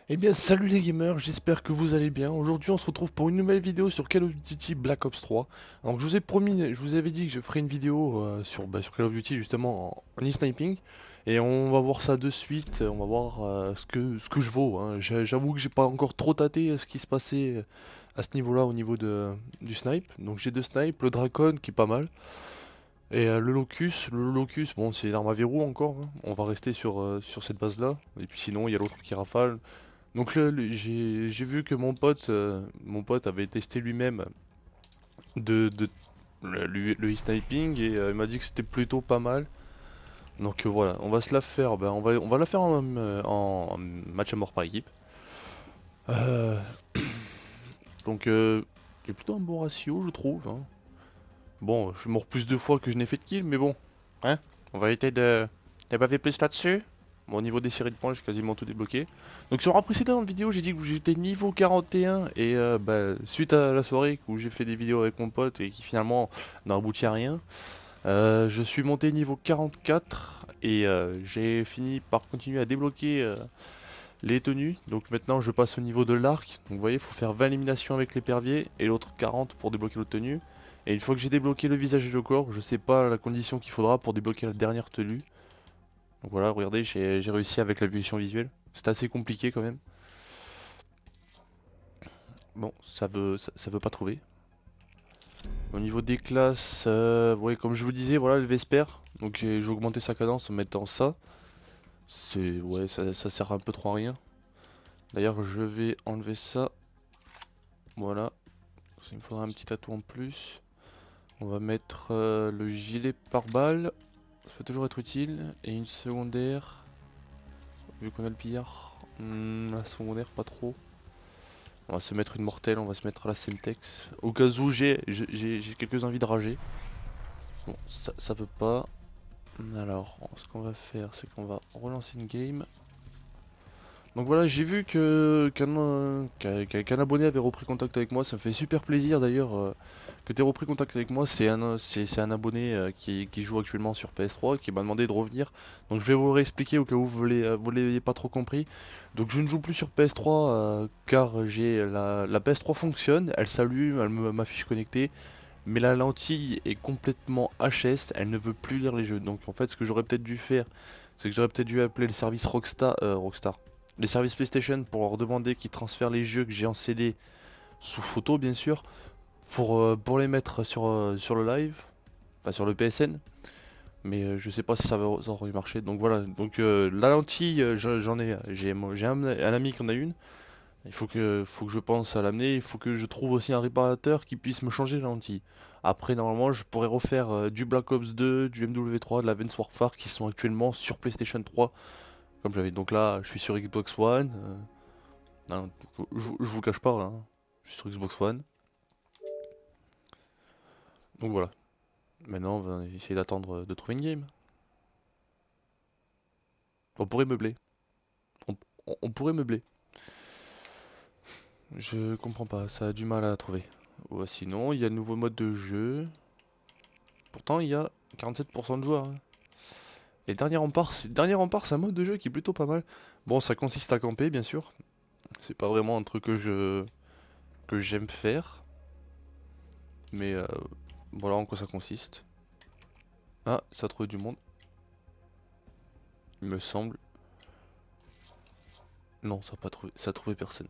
Eh bien salut les gamers, j'espère que vous allez bien. Aujourd'hui on se retrouve pour une nouvelle vidéo sur Call of Duty Black Ops 3. Donc je vous ai promis, je vous avais dit que je ferais une vidéo sur Call of Duty justement en e-sniping. Et on va voir ça de suite, on va voir ce que je vaux, hein. J'avoue que j'ai pas encore trop tâté ce qui se passait à ce niveau-là au niveau du snipe. Donc j'ai deux snipes, le Dracon qui est pas mal. Et le Locus, bon c'est l'arme à verrou encore, hein. On va rester sur cette base-là. Et puis sinon il y a l'autre qui rafale. Donc là, j'ai vu que mon pote avait testé lui-même de le e-sniping et il m'a dit que c'était plutôt pas mal. Donc voilà, on va se la faire, on va la faire en match à mort par équipe. Euh, donc j'ai plutôt un bon ratio je trouve, hein. Bon, je suis mort plus de fois que je n'ai fait de kills, mais bon, hein, on va éviter de baver plus là-dessus. Bon, au niveau des séries de points, j'ai quasiment tout débloqué. Donc sur la précédente vidéo, j'ai dit que j'étais niveau 41 et suite à la soirée où j'ai fait des vidéos avec mon pote et qui finalement n'ont abouti à rien, je suis monté niveau 44 et j'ai fini par continuer à débloquer les tenues. Donc maintenant, je passe au niveau de l'arc. Donc vous voyez, il faut faire 20 éliminations avec l'épervier et l'autre 40 pour débloquer l'autre tenue. Et une fois que j'ai débloqué le visage et le corps, je sais pas la condition qu'il faudra pour débloquer la dernière tenue. Donc voilà, regardez, j'ai réussi avec la vision visuelle. C'est assez compliqué quand même. Bon, ça veut pas trouver. Au niveau des classes, ouais, comme je vous disais, voilà le Vesper. Donc j'ai augmenté sa cadence en mettant ça. Ouais, ça sert un peu trop à rien. D'ailleurs, je vais enlever ça. Voilà. Il me faudra un petit atout en plus. On va mettre le gilet pare-balles. Ça peut toujours être utile. Et une secondaire. Vu qu'on a le pillard. La secondaire, pas trop. On va se mettre une mortelle, on va se mettre la Semtex. Au cas où j'ai quelques envies de rager. Bon, ça veut pas. Alors, ce qu'on va faire, c'est qu'on va relancer une game. Donc voilà, j'ai vu qu'un abonné avait repris contact avec moi. Ça me fait super plaisir d'ailleurs que tu aies repris contact avec moi. C'est un abonné qui joue actuellement sur PS3 qui m'a demandé de revenir. Donc je vais vous réexpliquer au cas où vous l'ayez pas trop compris. Donc je ne joue plus sur PS3 car la PS3 fonctionne, elle s'allume, m'affiche connecté. Mais la lentille est complètement HS, elle ne veut plus lire les jeux. Donc en fait, ce que j'aurais peut-être dû faire, c'est que j'aurais peut-être dû appeler le service Rockstar, les services PlayStation pour leur demander qu'ils transfèrent les jeux que j'ai en CD sous photo, bien sûr, pour les mettre sur le live, enfin sur le PSN. Mais je sais pas si ça aurait marché. Donc voilà. Donc la lentille, j'en ai, j'ai un ami qui en a une. Il faut que je pense à l'amener. Il faut que je trouve aussi un réparateur qui puisse me changer la lentille. Après, normalement, je pourrais refaire du Black Ops 2, du MW3, de la Vance Warfare qui sont actuellement sur PlayStation 3. Comme j'avais. Donc là, je suis sur Xbox One. Non, je vous cache pas, là, hein. Je suis sur Xbox One. Donc voilà. Maintenant, on va essayer d'attendre de trouver une game. On pourrait meubler. On, on pourrait meubler. Je comprends pas, ça a du mal à trouver. Ouais, sinon, il y a le nouveau mode de jeu. Pourtant, il y a 47% de joueurs, hein. Et Dernier Rempart, c'est un mode de jeu qui est plutôt pas mal. Bon, ça consiste à camper, bien sûr. C'est pas vraiment un truc que j'aime faire. Mais voilà en quoi ça consiste. Ah, ça a trouvé du monde, il me semble. Non, ça a pas trouvé, ça a trouvé personne.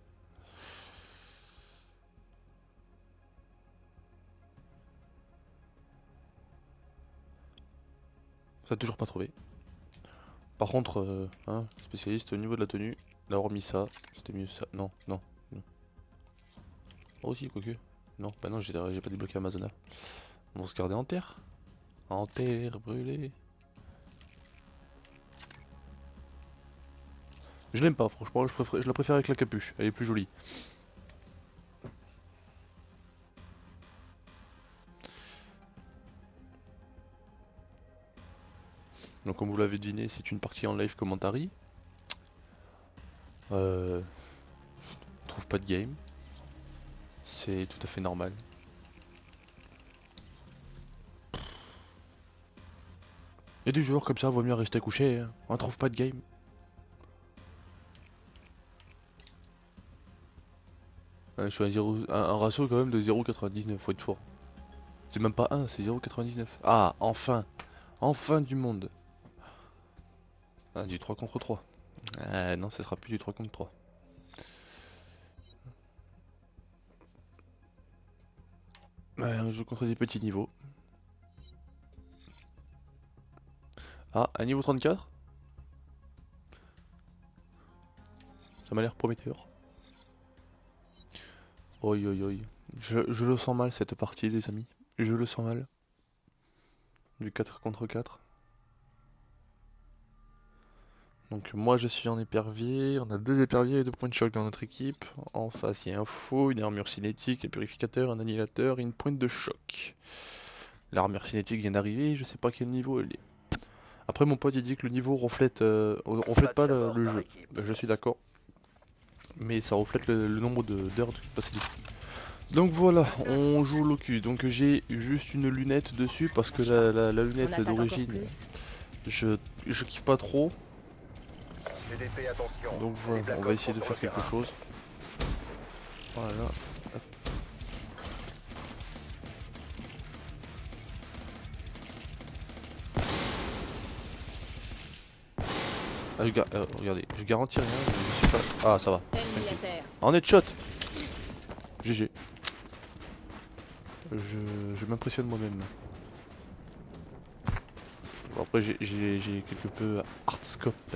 Ça a toujours pas trouvé. Par contre, hein, spécialiste au niveau de la tenue, d'avoir mis ça, c'était mieux ça. Non, non, non. Oh, aussi, quoique. Non, bah non, j'ai pas débloqué Amazona. On va se garder en terre. En terre brûlée. Je l'aime pas, franchement, je la préfère avec la capuche. Elle est plus jolie. Donc, comme vous l'avez deviné, c'est une partie en live commentary. On trouve pas de game. C'est tout à fait normal. Il y a des jours comme ça, vaut mieux rester couché, hein. On trouve pas de game. Je suis à un ratio quand même de 0,99, faut être fort. C'est même pas 1, c'est 0,99. Ah, enfin. Enfin du monde. Ah, du 3 contre 3. Non, ça sera plus du 3 contre 3. Un jeu contre des petits niveaux. Ah, un niveau 34. Ça m'a l'air prometteur. Oi oi oi. Je le sens mal cette partie, les amis. Je le sens mal. Du 4 contre 4. Donc moi je suis en épervier, on a 2 éperviers et 2 points de choc dans notre équipe. En face il y a un faux, une armure cinétique, un purificateur, un annihilateur et une pointe de choc. L'armure cinétique vient d'arriver, je sais pas quel niveau elle est. Après mon pote il dit que le niveau reflète pas le jeu. Ben, je suis d'accord. Mais ça reflète le nombre d'heures de passées dessus. Donc voilà, on joue Locus. Donc j'ai juste une lunette dessus parce que la lunette d'origine, je kiffe pas trop. Donc voilà, on va essayer de faire quelque chose. Voilà. Hop. Regardez, je garantis rien, je suis pas... Ah ça va. En headshot. GG. Je m'impressionne moi-même. Bon, après j'ai quelque peu hardscope.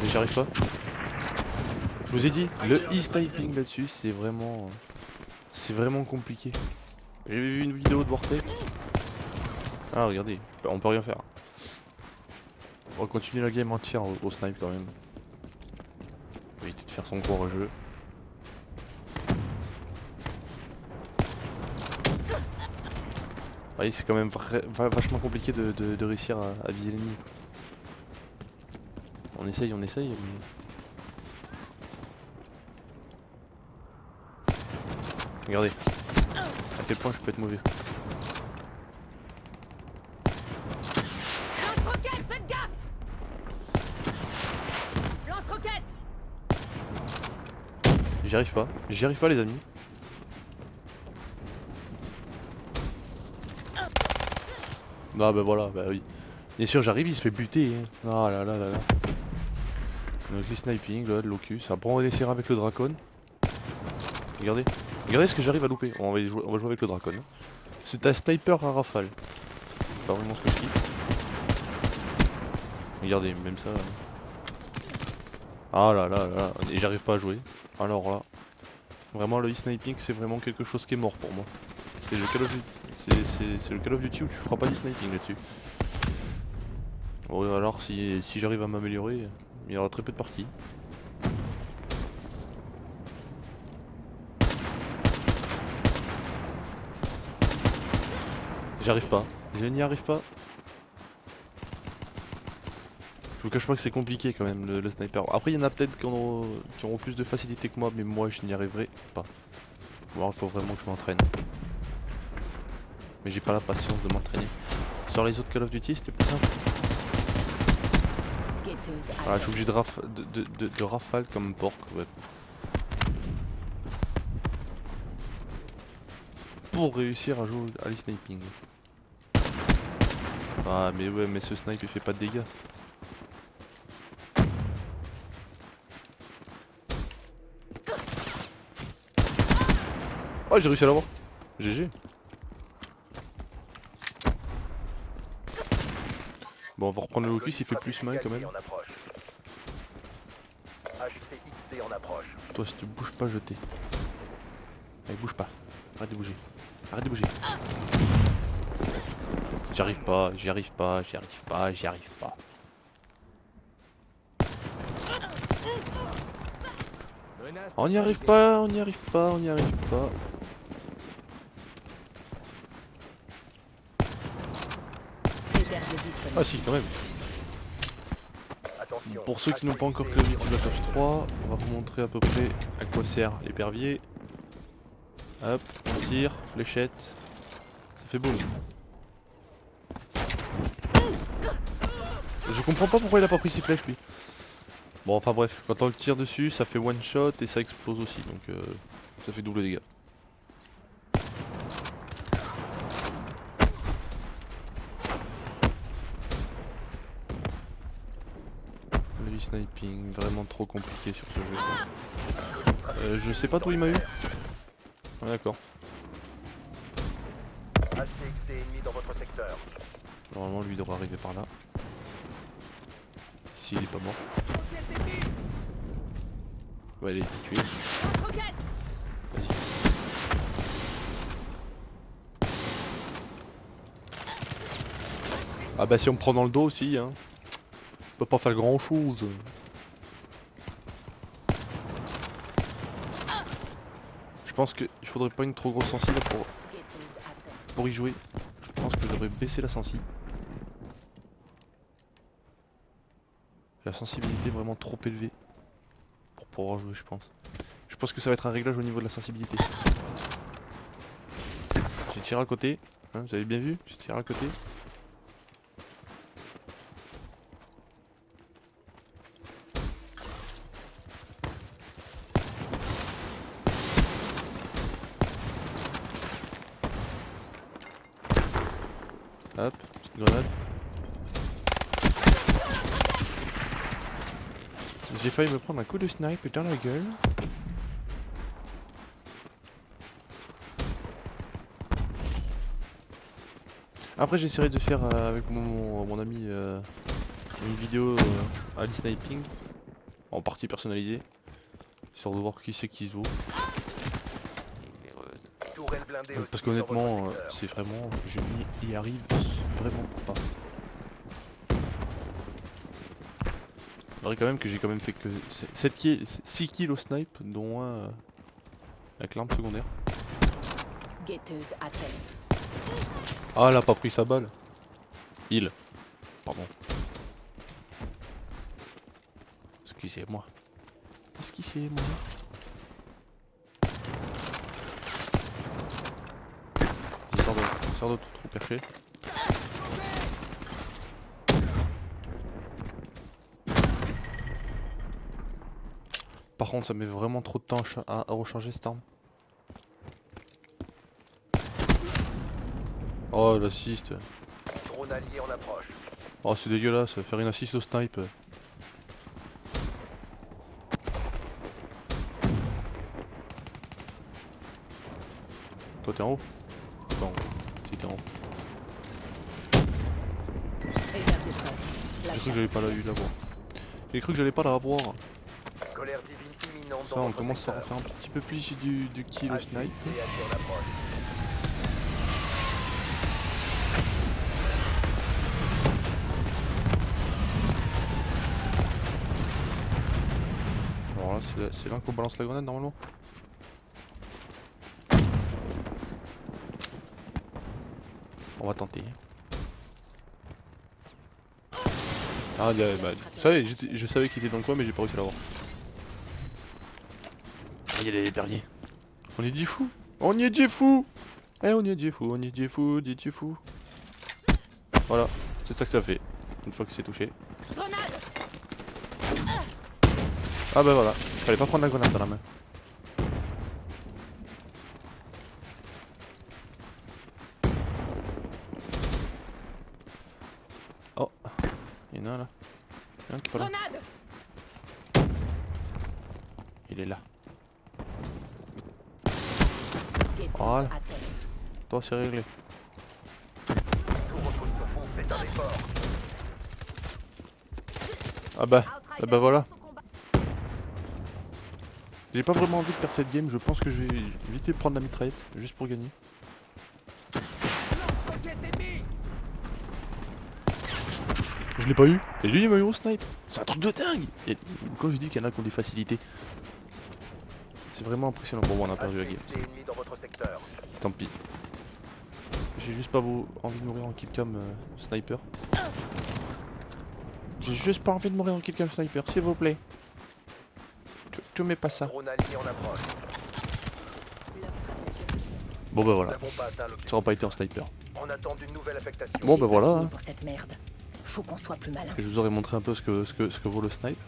Mais j'arrive pas. Je vous ai dit, le e-sniping là-dessus, c'est vraiment compliqué. J'ai vu une vidéo de Vortex. Ah regardez, on peut rien faire. On va continuer la game entière au snipe quand même. On va éviter de faire son courageux. Oui, c'est quand même vachement compliqué de réussir à viser l'ennemi. On essaye, mais... Regardez, à quel point je peux être mauvais. Lance-roquette, faites gaffe! Lance-roquette! J'y arrive pas les amis. Ah bah voilà, bah oui. Bien sûr j'arrive, il se fait buter. Hein. Ah là là là là. Donc les sniping, là, de Locus. Après on va essayer avec le Dracon. Regardez. Regardez ce que j'arrive à louper. On va jouer avec le Dracon. C'est un sniper à rafale. C'est pas vraiment ce que je kiffe. Regardez, même ça. Ah là là là. Et j'arrive pas à jouer. Alors là. Vraiment le e-sniping c'est vraiment quelque chose qui est mort pour moi. C'est le Call of Duty. C'est le Call of Duty où tu feras pas d'e-sniping là-dessus. Bon, alors si j'arrive à m'améliorer, il y aura très peu de parties. J'arrive pas, je n'y arrive pas. Je vous cache pas que c'est compliqué quand même le sniper. Après il y en a peut-être qui auront plus de facilité que moi, mais moi je n'y arriverai pas. Bon, il faut vraiment que je m'entraîne. Mais j'ai pas la patience de m'entraîner. Sur les autres Call of Duty c'était plus simple. Voilà, je suis obligé de rafale comme un porc. Ouais. Pour réussir à jouer à l'e-sniping. Ah mais ouais, mais ce snipe il fait pas de dégâts. Oh j'ai réussi à l'avoir. GG. Bon on va reprendre le Locus, il fait plus mal quand même. Toi si tu bouges pas je t'ai. Allez bouge pas. Arrête de bouger. Arrête de bouger. J'y arrive pas, j'y arrive pas, j'y arrive pas, j'y arrive pas. On n'y arrive pas, on n'y arrive pas, on n'y arrive pas. Ah si quand même. Pour ceux qui n'ont pas encore Call of Duty Black Ops 3, on va vous montrer à peu près à quoi sert l'épervier. Hop, on tire, fléchette. Ça fait boum. Je comprends pas pourquoi il a pas pris ses flèches lui. Bon, enfin bref, quand on le tire dessus, ça fait one shot et ça explose aussi, donc ça fait double dégâts. Le sniping, vraiment trop compliqué sur ce jeu. Je sais pas d'où il m'a eu. Ah, d'accord. HCXD ennemi dans votre secteur. Normalement, lui devrait arriver par là. S'il est pas mort. Ouais, il est tué. Lance-roquette. Vas-y. Ah bah si on me prend dans le dos aussi, hein. On peut pas faire grand chose. Je pense qu'il faudrait pas une trop grosse sensi là pour y jouer. Je pense que je devrais baisser la sensi. La sensibilité est vraiment trop élevée pour pouvoir jouer, je pense. Je pense que ça va être un réglage au niveau de la sensibilité. J'ai tiré à côté, hein, vous avez bien vu, j'ai tiré à côté. Hop, petite grenade. J'ai failli me prendre un coup de snipe dans la gueule. Après j'essaierai de faire avec mon ami une vidéo à l'e-sniping en partie personnalisée. Histoire de voir qui c'est qui se vaut. Tourelle blindée Parce hostile qu'honnêtement dans votre secteur. c'est vraiment, je n'y arrive vraiment pas. Il faudrait quand même que j'ai quand même fait que 6 kills au snipe, dont un avec l'arme secondaire. Guetteuse à terre. Ah, elle a pas pris sa balle. Il. Pardon. Excusez-moi. Excusez-moi. Sors de tout trou perché. Par contre, ça met vraiment trop de temps à recharger cette arme. Oh, l'assist. Drone allié en approche. Oh, c'est dégueulasse, faire une assist au snipe. Toi, t'es en haut? T'es pas en haut. Si, t'es en haut. Réserve des preuves. La J'ai cru que chasse. j'allais pas l'avoir. J'ai cru que j'allais pas la revoir. Colère divine imminente Ça, dans on votre commence à secteur. refaire un petit peu plus du kill au snipe. HCXD allié en approche. Alors là, c'est là qu'on balance la grenade normalement. On va tenter. Ah, bah, ça y est, je savais qu'il était dans le coin, mais j'ai pas réussi à l'avoir. Ah, il y a les berniers. On est dit fou. On y est dit fou. Eh, on y est dit fou, on y est dit fou, dit fou. Voilà, c'est ça que ça fait. Une fois que c'est touché. Grenade. Ah bah voilà, fallait pas prendre la grenade dans la main. Oh, il y en a un là. Il y en a un qui est pas là. Grenade. Il est là. Guetteuse Voilà. à terre. Toi, c'est réglé. Tout repose sur vous, faites un effort. Ah bah voilà. J'ai pas vraiment envie de perdre cette game, je pense que je vais éviter de prendre la mitraillette, juste pour gagner. Je l'ai pas eu, et lui il m'a eu au snipe. C'est un truc de dingue. Et quand je dis qu'il y en a qui ont des facilités, c'est vraiment impressionnant. Bon, on a perdu la game, HCXD ennemi dans votre secteur. tant pis. J'ai juste pas envie de mourir en killcam sniper. J'ai juste pas envie de mourir en killcam sniper, s'il vous plaît. Tu mets pas ça. Drone allié en approche. Bon bah Nous voilà, n'avons pas atteint l'objectif. ça aura pas été en sniper. On attend d'une nouvelle affectation. Bon J'ai bah pas voilà. signé Hein. pour cette merde. Faut qu'on soit plus malin. Et je vous aurais montré un peu ce que vaut le snipe.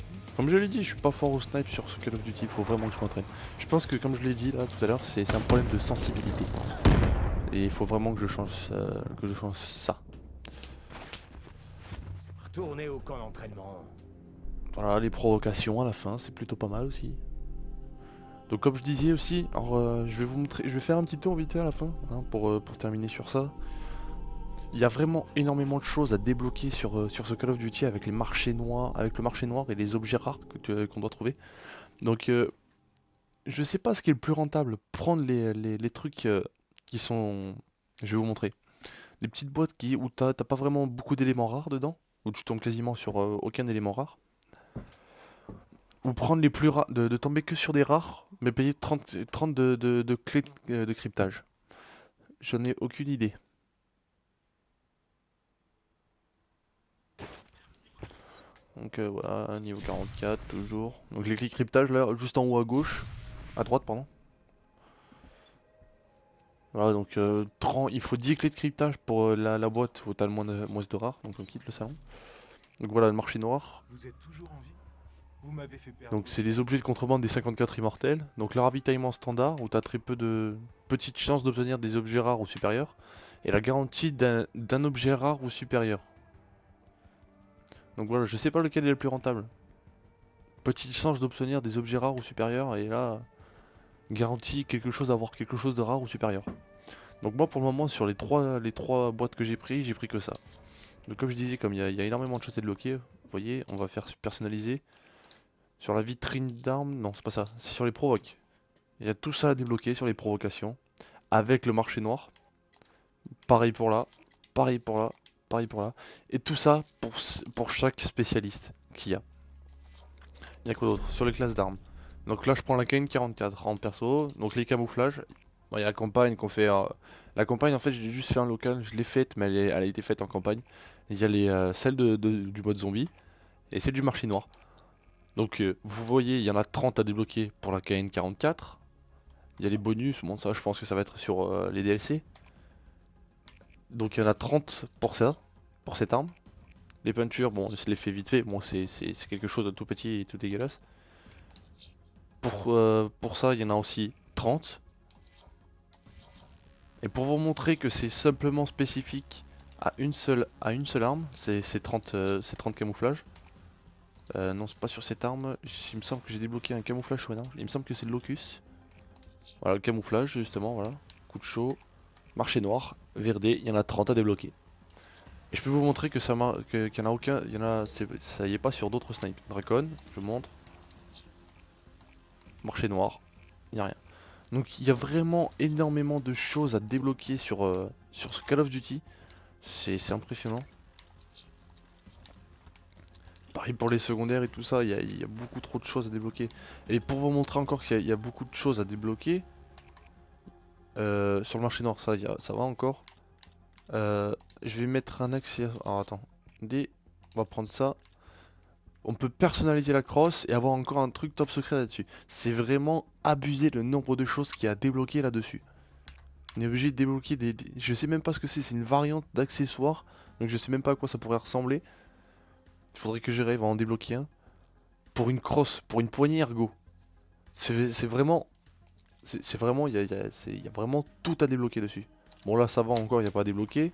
Comme je l'ai dit, je suis pas fort au snipe sur ce Call of Duty, il faut vraiment que je m'entraîne. Je pense que comme je l'ai dit là tout à l'heure, c'est un problème de sensibilité. Et il faut vraiment que je change ça. Retournez au camp d'entraînement. Voilà, les provocations à la fin, c'est plutôt pas mal aussi. Donc comme je disais aussi, alors, je vais vous montrer, je vais faire un petit tour vite fait à la fin, hein, pour terminer sur ça. Il y a vraiment énormément de choses à débloquer sur ce Call of Duty avec les marchés noirs, avec le marché noir et les objets rares qu'on doit trouver. Donc je sais pas ce qui est le plus rentable, prendre les trucs qui sont... Je vais vous montrer. Des petites boîtes où t'as pas vraiment beaucoup d'éléments rares dedans, où tu tombes quasiment sur aucun élément rare. Ou prendre les plus rares, de tomber que sur des rares, mais payer 30 de clés de cryptage. J'en ai aucune idée. Donc voilà, niveau 44 toujours. Donc les clés de cryptage là, juste en haut à gauche. À droite, pardon. Voilà, donc il faut 10 clés de cryptage pour la boîte où t'as le moins de rares. Donc on quitte le salon. Donc voilà le marché noir. Vous êtes toujours en vie? Vous m'avez fait perdre. Donc c'est les objets de contrebande des 54 immortels. Donc le ravitaillement standard où t'as très peu de petites chances d'obtenir des objets rares ou supérieurs. Et la garantie d'un objet rare ou supérieur. Donc voilà, je sais pas lequel est le plus rentable. Petite chance d'obtenir des objets rares ou supérieurs et là, garantie d'avoir quelque chose de rare ou supérieur. Donc moi pour le moment sur les trois boîtes que j'ai pris que ça. Donc comme je disais, comme il y a énormément de choses à débloquer, vous voyez, on va faire personnaliser. Sur la vitrine d'armes, non c'est pas ça, c'est sur les provoques. Il y a tout ça à débloquer sur les provocations. Avec le marché noir. Pareil pour là, pareil pour là, pareil pour là. Et tout ça pour chaque spécialiste qu'il y a. Il y a quoi d'autre? Sur les classes d'armes. Donc là je prends la KN44 en perso. Donc les camouflages. Bon, il y a la campagne qu'on fait. La campagne en fait j'ai juste fait un local. Je l'ai faite mais elle a été faite en campagne. Il y a celle du mode zombie. Et celle du marché noir. Donc vous voyez il y en a 30 à débloquer pour la KN44. Il y a les bonus. Bon ça je pense que ça va être sur les DLC. Donc il y en a 30 pour ça. Pour cette arme. Les puntures, bon, je les fais vite fait. Bon, c'est quelque chose de tout petit et tout dégueulasse. Pour ça, il y en a aussi 30. Et pour vous montrer que c'est simplement spécifique à une seule arme, c'est 30 camouflages. Non, c'est pas sur cette arme. Il me semble que j'ai débloqué un camouflage sur une arme. Il me semble que c'est le locus. Voilà, le camouflage, justement, voilà. Coup de chaud. Marché noir, verdé, il y en a 30 à débloquer. Et je peux vous montrer que qu'il y en a aucun, ça y est pas sur d'autres snipes. Dracon, je montre. Marché noir, il n'y a rien. Donc il y a vraiment énormément de choses à débloquer sur ce Call of Duty. C'est impressionnant. Pareil pour les secondaires et tout ça, il y a beaucoup trop de choses à débloquer. Et pour vous montrer encore qu'il y a beaucoup de choses à débloquer, sur le marché noir, ça va encore. Je vais mettre un accès. Alors attends. On va prendre ça. On peut personnaliser la crosse et avoir encore un truc top secret là-dessus. C'est vraiment abusé le nombre de choses qu'il y a à débloquer là-dessus. On est obligé de débloquer je sais même pas ce que c'est une variante d'accessoires. Donc je sais même pas à quoi ça pourrait ressembler. Il faudrait que j'arrive à en débloquer un. Pour une crosse, pour une poignée ergo. C'est vraiment... C'est vraiment... Il y a vraiment tout à débloquer dessus. Bon là ça va encore, il n'y a pas à débloquer.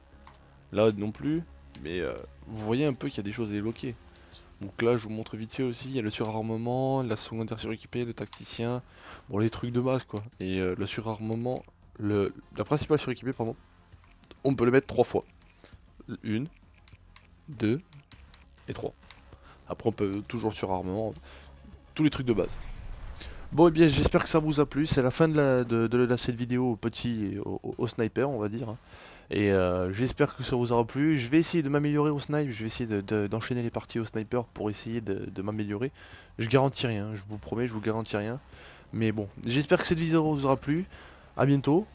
Là non plus. Mais vous voyez un peu qu'il y a des choses à débloquer. Donc là je vous montre vite fait aussi. Il y a le surarmement, la secondaire suréquipée, le tacticien. Bon les trucs de base quoi. Et le surarmement, la principale suréquipée pardon. On peut le mettre 3 fois. 1, 2 et 3. Après on peut toujours surarmement. Tous les trucs de base. Bon et bien j'espère que ça vous a plu, c'est la fin de cette vidéo au petit au sniper on va dire. Et j'espère que ça vous aura plu, je vais essayer de m'améliorer au snipe, je vais essayer d'enchaîner les parties au sniper pour essayer de m'améliorer. Je garantis rien, je vous promets, je vous garantis rien. Mais bon, j'espère que cette vidéo vous aura plu, à bientôt,